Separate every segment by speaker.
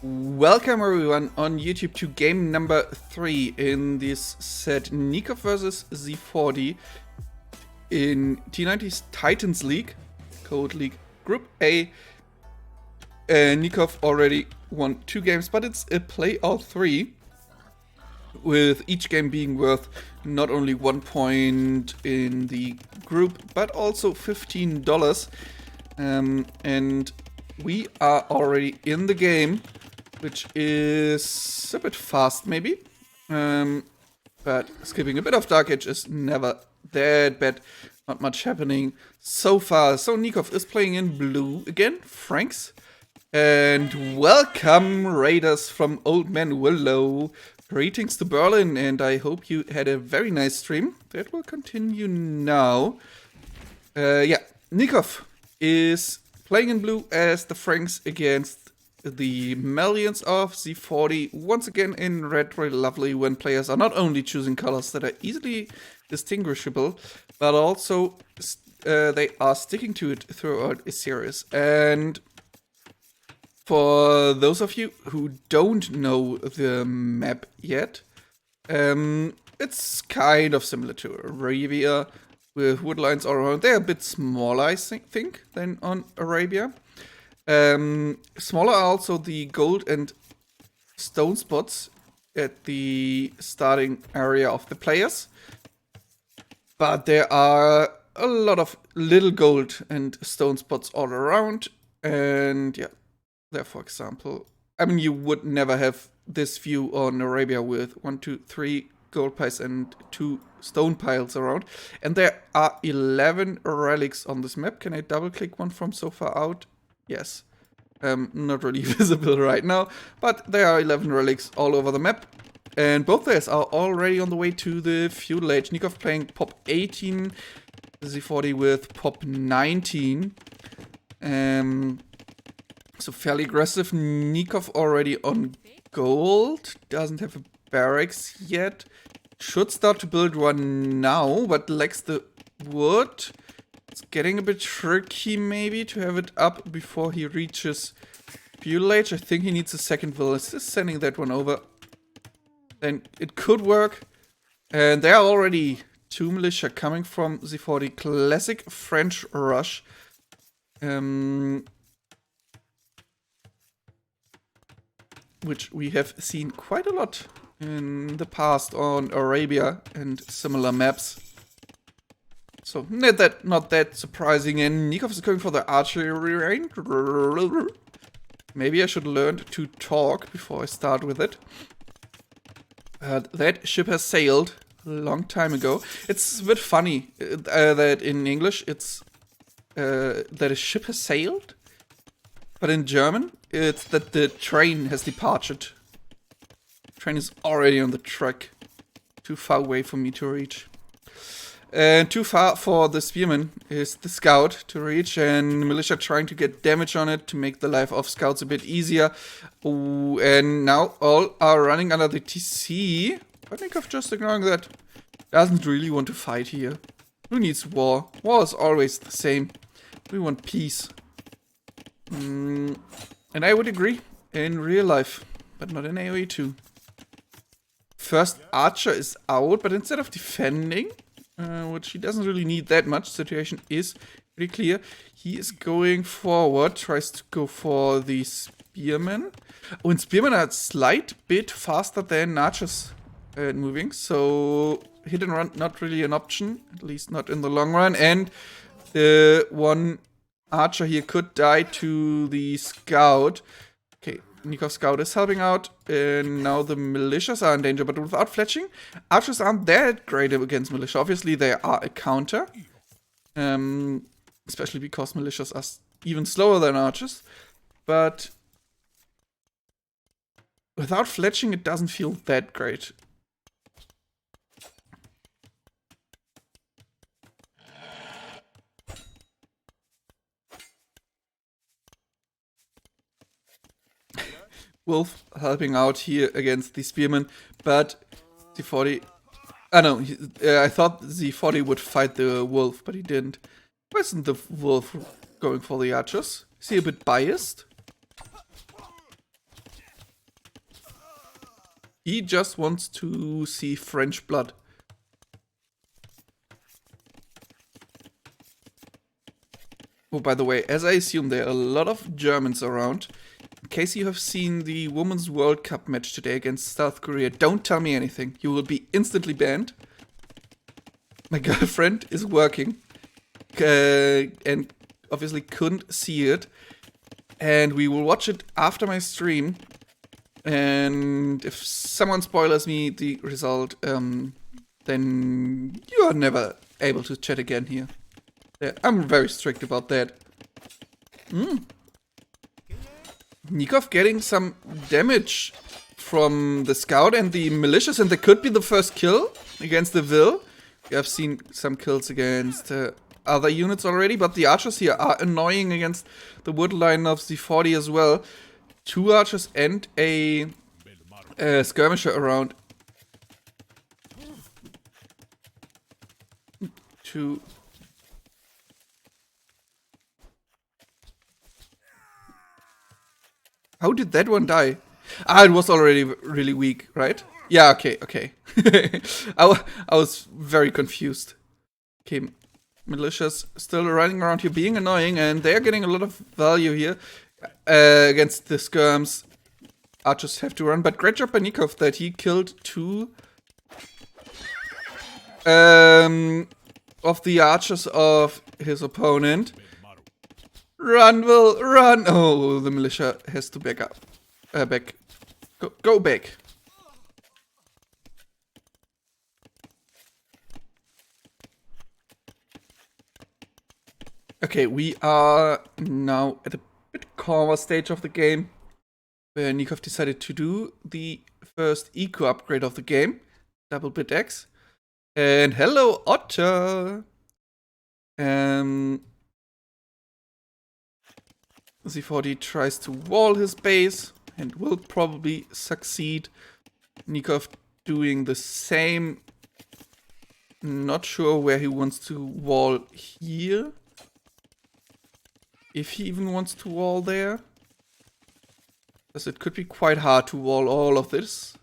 Speaker 1: Welcome everyone on YouTube to game number 3 in this set Nicov versus Z40 in T90's Titans League, Code League Group A. Nicov already won 2 games, but it's a play all 3, with each game being worth not only 1 point in the group, but also $15. And we are already in the game, which is a bit fast maybe, but skipping a bit of Dark Age is never that bad. Not much happening so far. So Nicov is playing in blue again, Franks. And welcome Raiders from Old Man Willow. Greetings to Berlin, and I hope you had a very nice stream. That will continue now. Nicov is playing in blue as the Franks against the millions of Z40. Once again in red, very lovely when players are not only choosing colors that are easily distinguishable, but also they are sticking to it throughout a series. And for those of you who don't know the map yet, it's kind of similar to Arabia, with wood lines all around. They're a bit smaller, I think, than on Arabia. Smaller are also the gold and stone spots at the starting area of the players. But there are a lot of little gold and stone spots all around. And yeah, there, for example, I mean, you would never have this view on Arabia with 1, 2, 3 gold piles and 2 stone piles around. And there are 11 relics on this map. Can I double click one from so far out? Yes. Not really visible right now, but there are 11 relics all over the map. And both players are already on the way to the feudal age. Nicov playing pop 18, Z40 with pop 19. So fairly aggressive. Nicov already on gold. Doesn't have a barracks yet. Should start to build one now, but lacks the wood. It's getting a bit tricky maybe to have it up before he reaches feudal age. I think he needs a second village. Just sending that one over. Then it could work. And there are already 2 militia coming from Z40. Classic French rush. Which we have seen quite a lot in the past on Arabia and similar maps. So not that surprising. And Nicov is going for the archery range. Maybe I should learn to talk before I start with it. That ship has sailed a long time ago. It's a bit funny that in English it's that a ship has sailed, but in German it's that the train has departed. The train is already on the track. Too far away for me to reach. And too far for the spearman is the scout to reach, and militia trying to get damage on it to make the life of scouts a bit easier. Ooh, and now all are running under the TC. I think of just ignoring that. Doesn't really want to fight here. Who needs war? War is always the same. We want peace. And I would agree in real life, but not in AoE 2. First archer is out, but instead of defending, which he doesn't really need that much, situation is pretty clear. He is going forward, tries to go for the spearmen. Oh, and spearmen are a slight bit faster than archers moving, so hit and run not really an option, at least not in the long run. And the one archer here could die to the scout. Okay, Nicov's scout is helping out, and now the militias are in danger, but without fletching, archers aren't that great against militia. Obviously, they are a counter, especially because militias are even slower than archers, but without fletching, it doesn't feel that great. Wolf helping out here against the spearmen, but Z40... I thought Z40 would fight the wolf, but he didn't. Why isn't the wolf going for the archers? Is he a bit biased? He just wants to see French blood. Oh, by the way, as I assume there are a lot of Germans around. In case you have seen the Women's World Cup match today against South Korea, don't tell me anything. You will be instantly banned. My girlfriend is working and obviously couldn't see it. And we will watch it after my stream. And if someone spoilers me the result, then you are never able to chat again here. Yeah, I'm very strict about that. Nicov getting some damage from the scout and the militias, and that could be the first kill against the Vil. We have seen some kills against other units already, but the archers here are annoying against the wood line of Z40 as well. 2 archers and a skirmisher around. Two. How did that one die? Ah, it was already really weak, right? Yeah, okay. I was very confused. Okay, militias still running around here being annoying, and they're getting a lot of value here against the skirms. Archers have to run, but great job by Nicov that he killed 2 of the archers of his opponent. Run, Will, run! Oh, the militia has to back up. Back. Go back. Okay, we are now at a bit calmer stage of the game, where Nicov decided to do the first eco upgrade of the game. Double bit X. And hello, Otter! Z40 tries to wall his base and will probably succeed. Nicov doing the same. Not sure where he wants to wall here. If he even wants to wall there. Because it could be quite hard to wall all of this.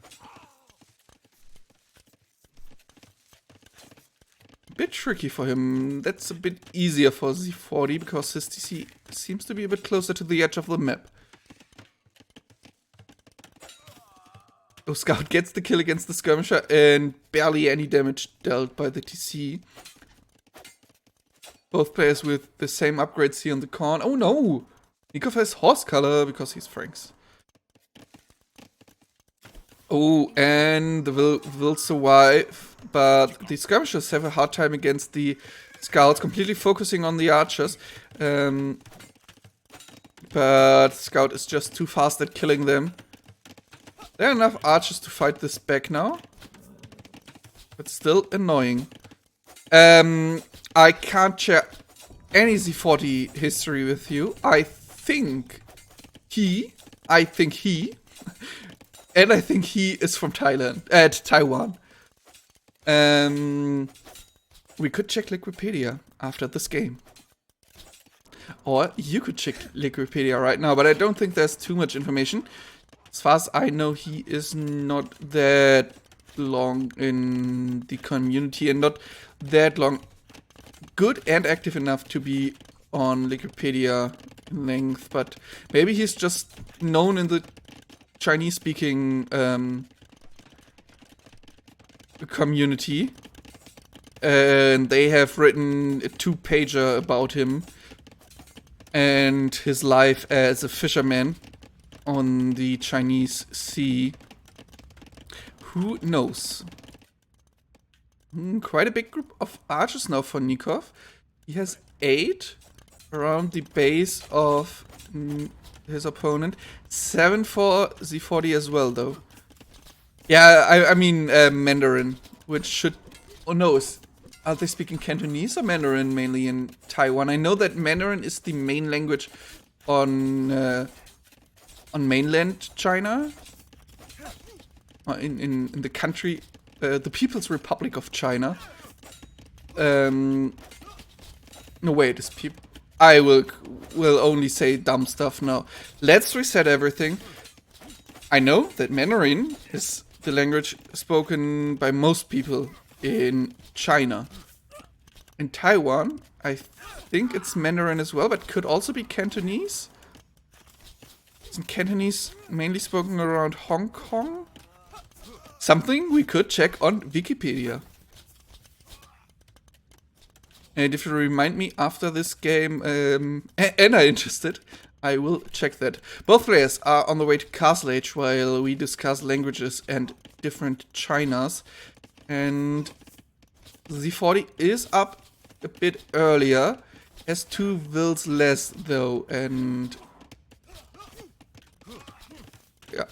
Speaker 1: Bit tricky for him. That's a bit easier for Z40 because his TC seems to be a bit closer to the edge of the map. Oh, Scout gets the kill against the skirmisher and barely any damage dealt by the TC. Both players with the same upgrades here on the corn. Oh no! Nicov has horse color because he's Franks. Oh, and the will survive, but the skirmishers have a hard time against the scouts, completely focusing on the archers. But Scout is just too fast at killing them. There are enough archers to fight this back now, but still annoying. I can't share any Z40 history with you. I think he, and I think he is from Taiwan. We could check Wikipedia after this game. Or you could check Wikipedia right now, but I don't think there's too much information. As far as I know, he is not that long in the community and not that long good and active enough to be on Wikipedia length, but maybe he's just known in the Chinese-speaking community, and they have written a 2-pager about him and his life as a fisherman on the Chinese Sea. Who knows? Quite a big group of archers now for Nicov. He has 8 around the base of his opponent. 7 for Z40 as well, though. Yeah, I mean Mandarin, which should... Oh no, are they speaking Cantonese or Mandarin mainly in Taiwan? I know that Mandarin is the main language on mainland China. In the country, the People's Republic of China. No, wait, this I will only say dumb stuff now. Let's reset everything. I know that Mandarin is the language spoken by most people in China. In Taiwan, I think it's Mandarin as well, but could also be Cantonese. Isn't Cantonese mainly spoken around Hong Kong? Something we could check on Wikipedia. And if you remind me after this game, and I'm interested, I will check that. Both players are on the way to Castle Age while we discuss languages and different Chinas. And Z40 is up a bit earlier, has 2 vills less though, and yeah.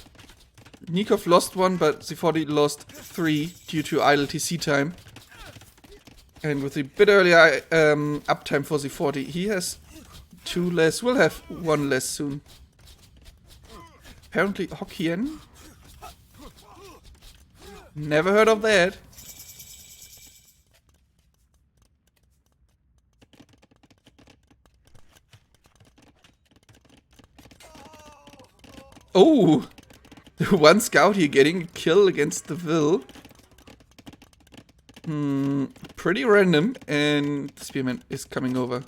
Speaker 1: Nicov lost 1, but Z40 lost 3 due to idle TC time. And with a bit earlier uptime for Z40, he has 2 less, will have 1 less soon. Apparently Hokkien. Never heard of that. Oh! The 1 scout here getting a kill against the Vil. Pretty random, and the spearman is coming over.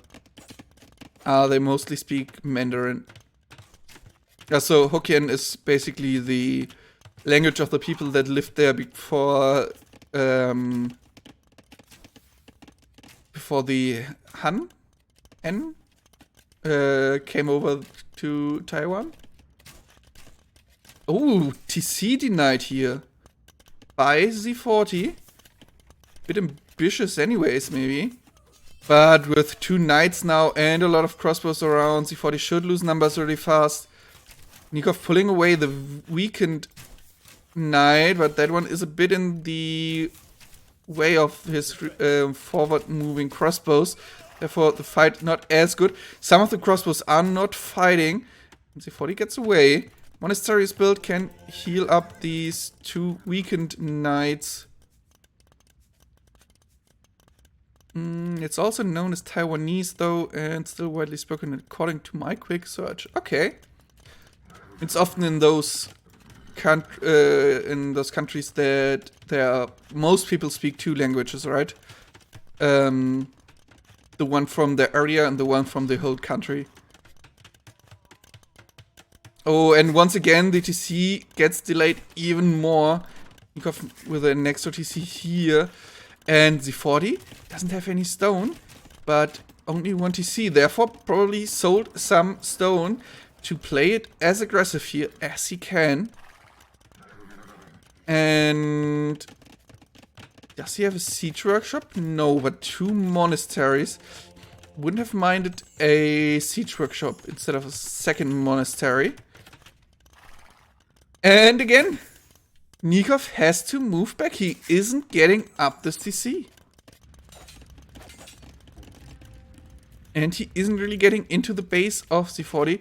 Speaker 1: They mostly speak Mandarin. Yeah, so Hokkien is basically the language of the people that lived there before the Han came over to Taiwan. Oh, TC denied here by Z40. Bit ambitious anyways, maybe. But with 2 knights now and a lot of crossbows around, Z40 should lose numbers really fast. Nicov pulling away the weakened knight, but that one is a bit in the way of his forward-moving crossbows. Therefore, the fight not as good. Some of the crossbows are not fighting. Z40 gets away. Monastery's build can heal up these 2 weakened knights. It's also known as Taiwanese though, and still widely spoken according to my quick search. Okay. It's often in those countries that most people speak 2 languages, right? The one from the area and the one from the whole country. Oh, and once again, the TC gets delayed even more. Nicov with an extra TC here. And Z40 doesn't have any stone, but only 1 TC. Therefore, probably sold some stone to play it as aggressive here as he can. And does he have a siege workshop? No, but 2 monasteries. Wouldn't have minded a siege workshop instead of a second monastery. And again, Nicov has to move back. He isn't getting up this TC. And he isn't really getting into the base of Z40,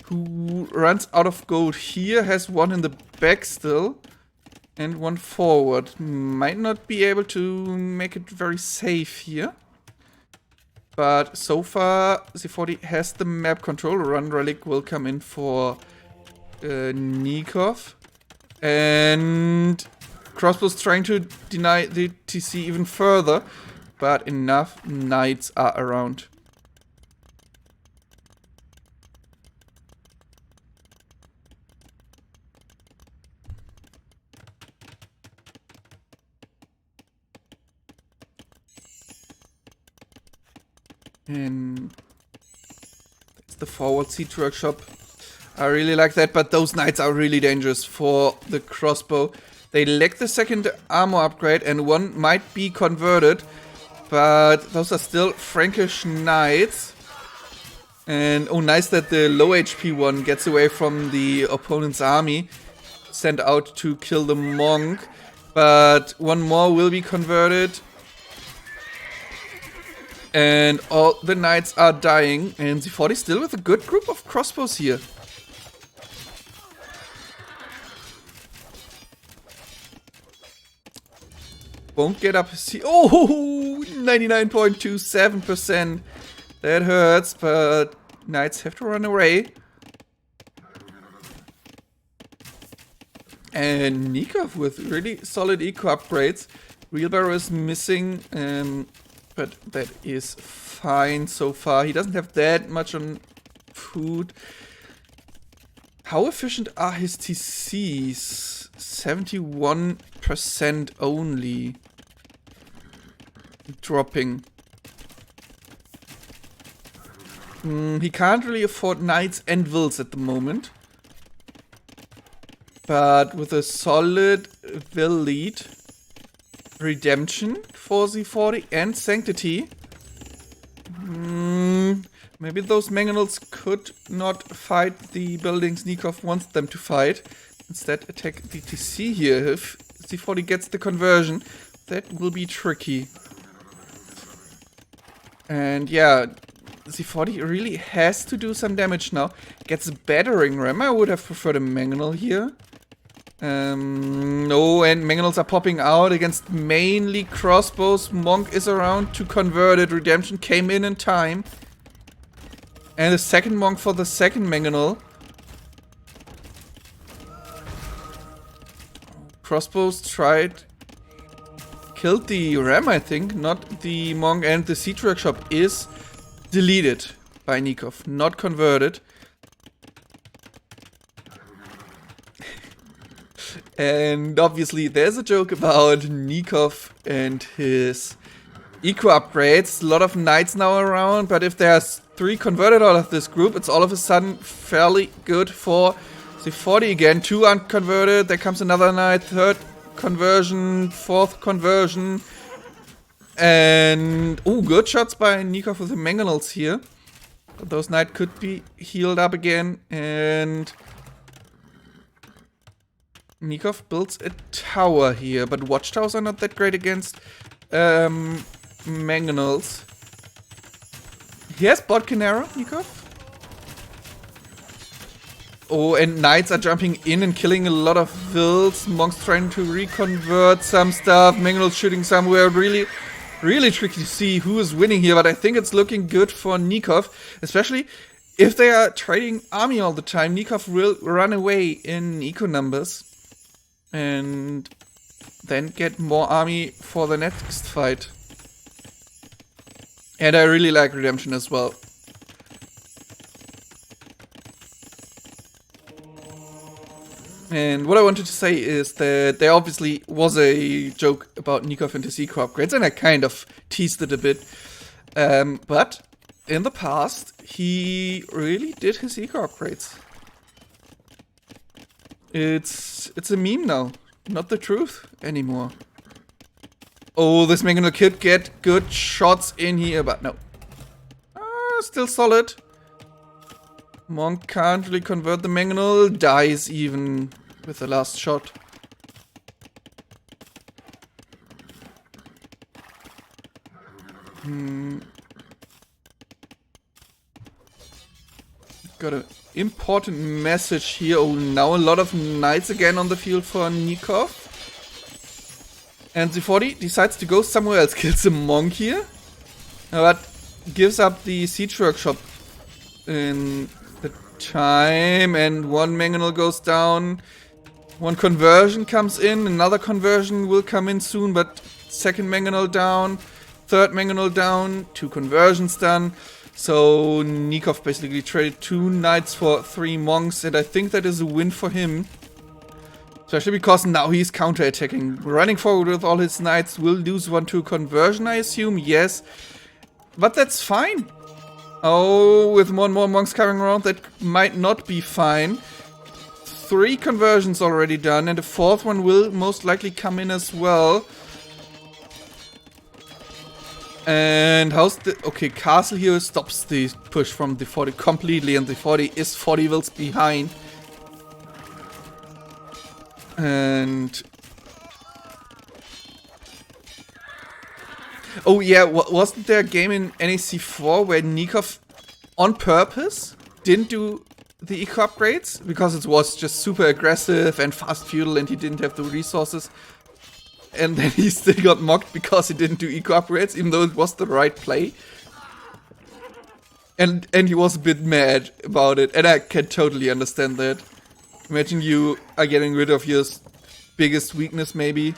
Speaker 1: who runs out of gold here, has 1 in the back still, and 1 forward. Might not be able to make it very safe here. But so far, Z40 has the map control. Run Relic will come in for Nicov. And crossbows trying to deny the TC even further, but enough knights are around. And that's the forward siege workshop. I really like that, but those knights are really dangerous for the crossbow. They lack the second armor upgrade, and 1 might be converted, but those are still Frankish knights. And oh, nice that the low HP one gets away from the opponent's army, sent out to kill the monk. But 1 more will be converted. And all the knights are dying, and Z40 still with a good group of crossbows here. Won't get up. Oh, 99.27%. That hurts, but knights have to run away. And Nicov with really solid eco upgrades. Wheelbarrow is missing, but that is fine so far. He doesn't have that much on food. How efficient are his TCs? 71% only. Dropping. He can't really afford knights and vills at the moment. But with a solid will lead, redemption for Z40 and sanctity. Maybe those mangonels could not fight the buildings Nicov wants them to fight. Instead attack the TC here. If Z40 gets the conversion, that will be tricky. And yeah, Z40 really has to do some damage now. Gets a battering ram. I would have preferred a mangonel here. No, and mangonels are popping out against mainly crossbows. Monk is around to convert it. Redemption came in time. And a second monk for the second mangonel. Crossbows tried. Killed the ram, I think, not the monk. And the siege workshop is deleted by Nicov, not converted. And obviously there's a joke about Nicov and his eco upgrades. A lot of knights now around, but if there's 3 converted out of this group, it's all of a sudden fairly good for Z40 again. 2 unconverted, there comes another knight, 3rd conversion, 4th conversion. And, good shots by Nicov with the mangonels here. But those knights could be healed up again, and Nicov builds a tower here, but watchtowers are not that great against mangonels. He has Bodkin arrow, Nicov. Oh, and knights are jumping in and killing a lot of vills. Monks trying to reconvert some stuff. Mangonels shooting somewhere. Really tricky to see who is winning here, but I think it's looking good for Nicov, especially if they are trading army all the time. Nicov will run away in eco numbers. And then get more army for the next fight. And I really like redemption as well. And what I wanted to say is that there obviously was a joke about Nicov and his eco upgrades, and I kind of teased it a bit. But in the past, he really did his eco upgrades. It's a meme now, not the truth anymore. Oh, this mangonel could get good shots in here, but no. Still solid. Monk can't really convert the mangonel, dies even with the last shot. Got an important message here. Oh, now a lot of knights again on the field for Nicov. And Z40 decides to go somewhere else. Kills a monk here. But gives up the siege workshop in the time. And one mangonel goes down. One conversion comes in. Another conversion will come in soon. But second mangonel down. Third mangonel down. 2 conversions done. So Nicov basically traded 2 knights for 3 monks, and I think that is a win for him. Especially because now he's counter-attacking. Running forward with all his knights will lose 1 to conversion, I assume, yes. But that's fine. Oh, with more and more monks coming around, that might not be fine. 3 conversions already done, and the 4th one will most likely come in as well. And how's the... Okay, Castle here stops the push from the 40 completely, and the 40 is 40 vills behind. And... Oh yeah, wasn't there a game in NAC4 where Nicov, on purpose, didn't do the eco upgrades? Because it was just super aggressive and fast feudal and he didn't have the resources. And then he still got mocked because he didn't do eco upgrades, even though it was the right play. And he was a bit mad about it, and I can totally understand that. Imagine you are getting rid of your biggest weakness, maybe,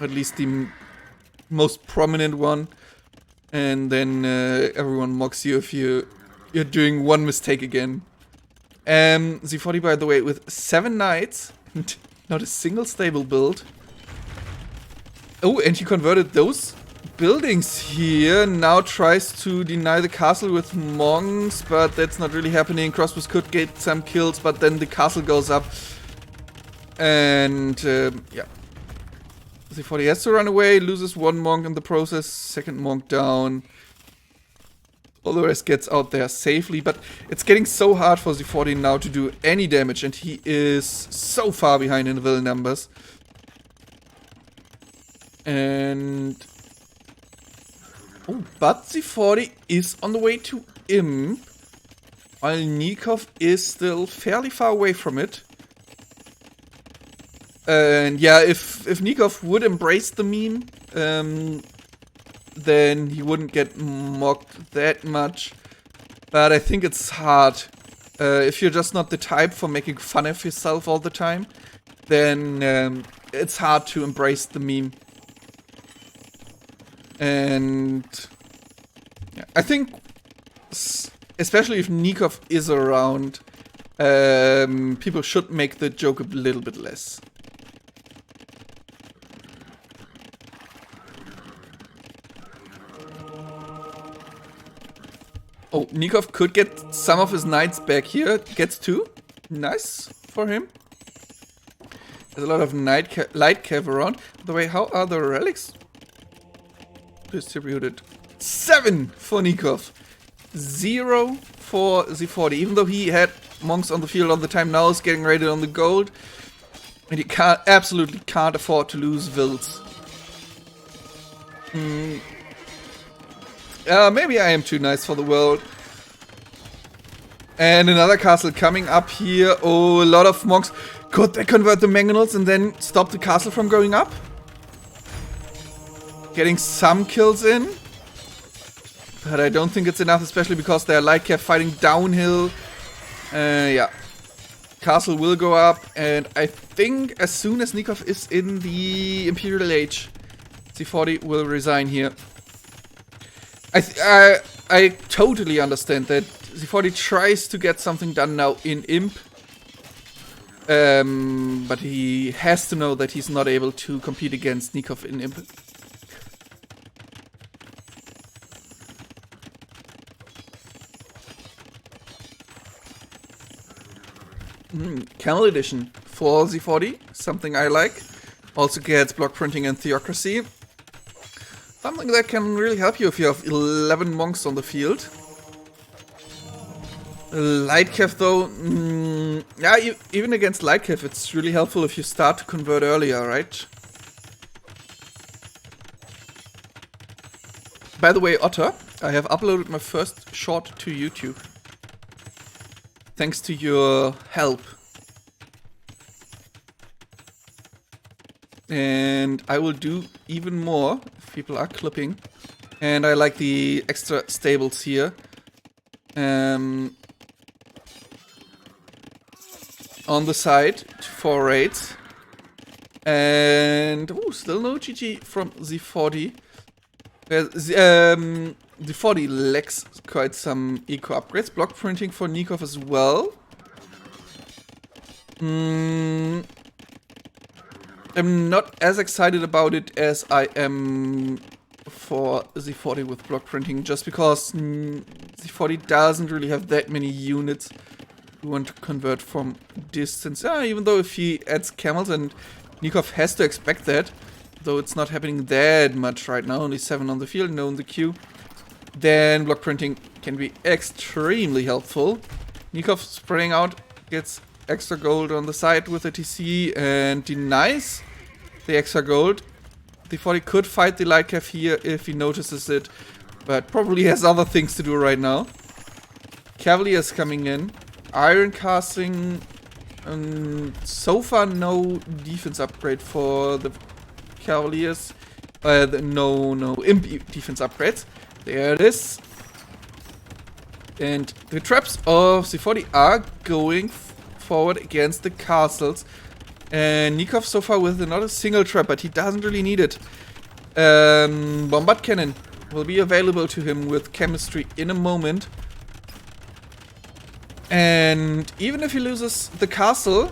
Speaker 1: or at least the most prominent one, and then everyone mocks you if you're doing one mistake again. Z40, by the way, with 7 knights, and not a single stable build. Oh, and he converted those buildings here. Now tries to deny the castle with monks, but that's not really happening. Crossbows could get some kills, but then the castle goes up. And, yeah. Z40 has to run away, loses 1 monk in the process, 2nd monk down. All the rest gets out there safely, but it's getting so hard for Z40 now to do any damage, and he is so far behind in the villain numbers. And... oh, but Z40 is on the way to Imp, while Nicov is still fairly far away from it. And yeah, if Nicov would embrace the meme, then he wouldn't get mocked that much. But I think it's hard. If you're just not the type for making fun of yourself all the time, then it's hard to embrace the meme. And yeah, I think, especially if Nicov is around, people should make the joke a little bit less. Oh, Nicov could get some of his knights back here. Gets 2. Nice for him. There's a lot of light cav around. By the way, how are the relics distributed? 7 for Nicov. 0 for Z40. Even though he had monks on the field all the time, now he's getting raided on the gold. And he absolutely can't afford to lose Vills. Maybe I am too nice for the world. And another castle coming up here. Oh, a lot of monks. Could they convert the mangonels and then stop the castle from going up? Getting some kills in. But I don't think it's enough, especially because they're light cav fighting downhill. Yeah. Castle will go up. And I think as soon as Nicov is in the Imperial Age, Z40 will resign here. I totally understand that Z40 tries to get something done now in Imp. But he has to know that he's not able to compete against Nicov in Imp. Camel Edition for Z40, something I like. Also gets block printing and theocracy. Something that can really help you if you have 11 monks on the field. Light cav though, yeah, even against light cav it's really helpful if you start to convert earlier, right? By the way, Otter, I have uploaded my first short to YouTube. Thanks to your help. And I will do even more if people are clipping. And I like the extra stables here. On the side for raids. And still no GG from Z40. Z40 lacks quite some eco upgrades. Block printing for Nicov as well. I'm not as excited about it as I am for Z40 with block printing, just because Z40 doesn't really have that many units who want to convert from distance. Even though if he adds camels, and Nicov has to expect that, though it's not happening that much right now, only 7 on the field, no in the queue, then block printing can be extremely helpful. Nicov spreading out gets extra gold on the side with the TC and denies the extra gold. Z40 could fight the light cav here if he notices it, but probably has other things to do right now. Cavaliers coming in. Iron casting. So far no defense upgrade for the Cavaliers. No imp defense upgrades. There it is. And the traps of Z40 are going forward against the castles. And Nicov so far with not a single trap, but he doesn't really need it. Bombard cannon will be available to him with chemistry in a moment. And even if he loses the castle,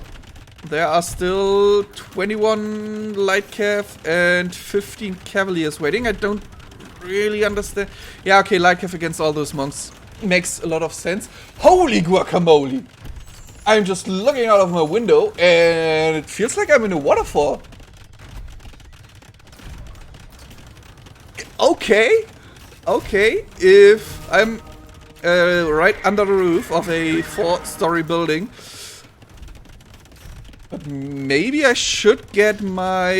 Speaker 1: there are still 21 light cav and 15 cavaliers waiting. I don't really understand. Yeah, okay, light cav against all those monks makes a lot of sense. Holy guacamole! I'm just looking out of my window and it feels like I'm in a waterfall. Okay, if I'm right under the roof of a 4-story building, but maybe I should get my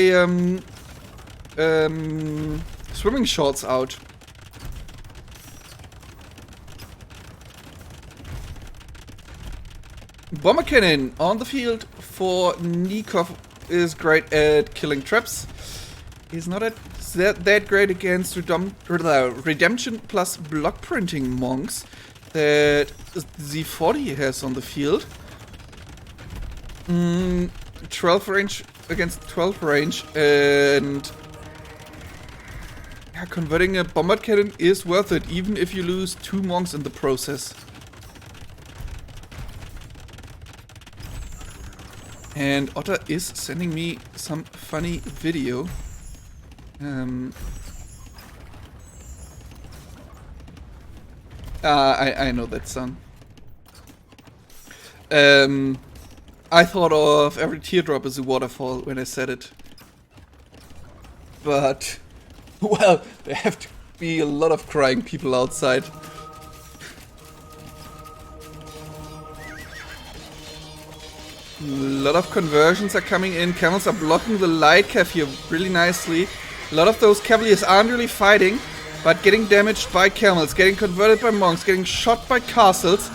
Speaker 1: swimming shorts out. Bomber cannon on the field for Nicov is great at killing traps. He's not that great against redemption plus block printing monks that Z40 has on the field. 12 range against 12 range, and yeah, converting a bombard cannon is worth it, even if you lose 2 monks in the process. And Otter is sending me some funny video. I know that song. I thought of every teardrop as a waterfall when I said it. But, well, there have to be a lot of crying people outside. A lot of conversions are coming in. Camels are blocking the light cav here really nicely. A lot of those cavaliers aren't really fighting, but getting damaged by camels, getting converted by monks, getting shot by castles.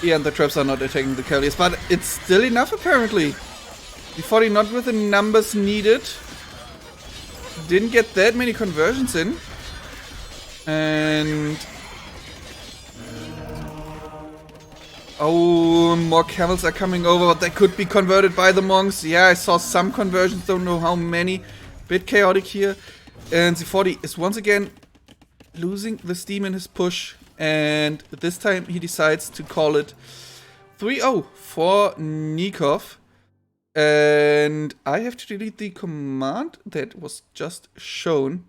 Speaker 1: Yeah, and the traps are not attacking the cavaliers, but it's still enough apparently. Z40 not with the numbers needed. Didn't get that many conversions in. And oh, more camels are coming over, but they could be converted by the monks. Yeah, I saw some conversions, don't know how many. Bit chaotic here. And Z40 is once again losing the steam in his push. And this time he decides to call it 3-0 for Nicov. And I have to delete the command that was just shown.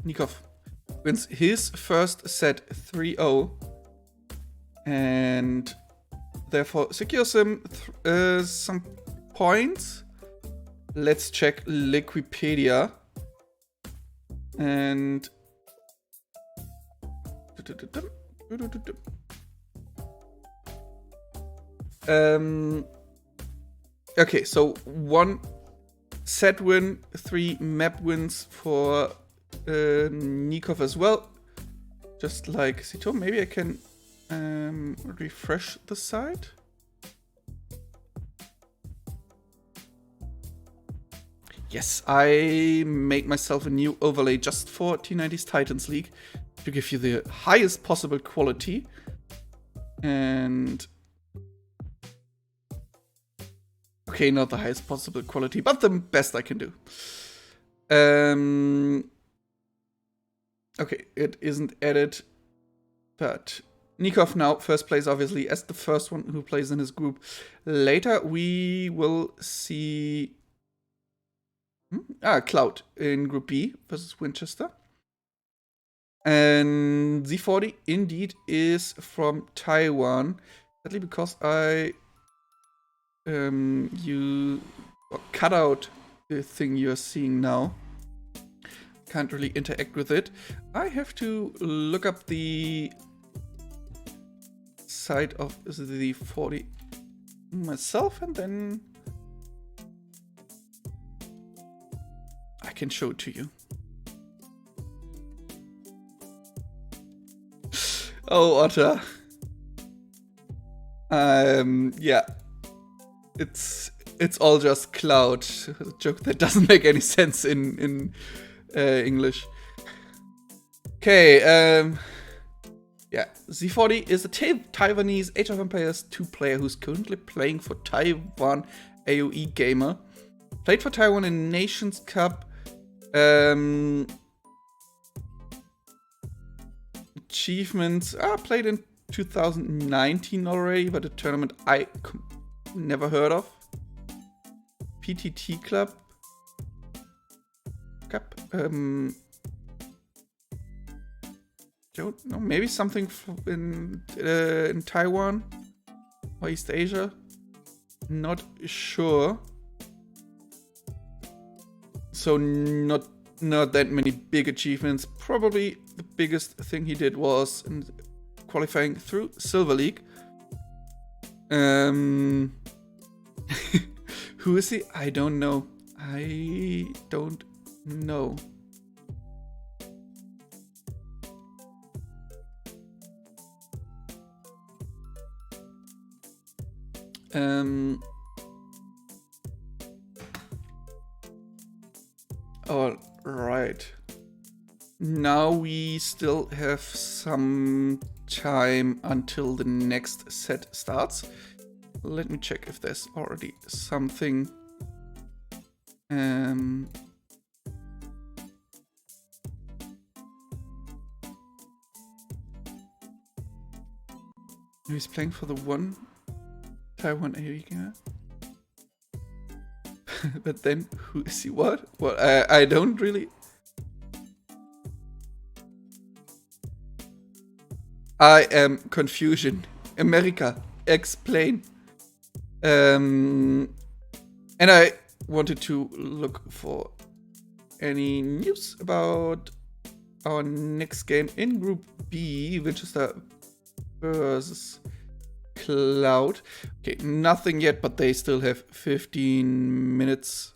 Speaker 1: Nicov wins his first set 3-0. And therefore secures him some points. Let's check Liquipedia. And okay, so 1 set win, 3 map wins for Nicov as well. Just like Sito, maybe I can refresh the site. Yes, I made myself a new overlay just for T90's Titans League to give you the highest possible quality. And okay, not the highest possible quality, but the best I can do. Okay, it isn't added, but Nicov now first place, obviously, as the first one who plays in his group. Later we will see Cloud in Group B versus Winchester. And Z40 indeed is from Taiwan. Sadly, because I cut out the thing you're seeing now. Can't really interact with it. I have to look up the side of the 40 myself, and then I can show it to you. Oh, Otter. Yeah. It's all just Cloud. A joke that doesn't make any sense in English. Okay, Yeah, Z40 is a Taiwanese Age of Empires 2 player who's currently playing for Taiwan AOE Gamer. Played for Taiwan in Nations Cup. Achievements. Played in 2019 already, but a tournament I never heard of. PTT Club. Cup. Don't know. Maybe something in Taiwan or East Asia. Not sure. So not that many big achievements. Probably the biggest thing he did was in qualifying through Silver League. Who is he? I don't know. I don't know. All right. Now we still have some time until the next set starts. Let me check if there's already something. He's playing for the one Taiwan AOE gamer. But then, who is he? What? What? I don't really... I am confusion. America, explain. And I wanted to look for any news about our next game in Group B, Winchester versus Cloud. Okay, nothing yet, but they still have 15 minutes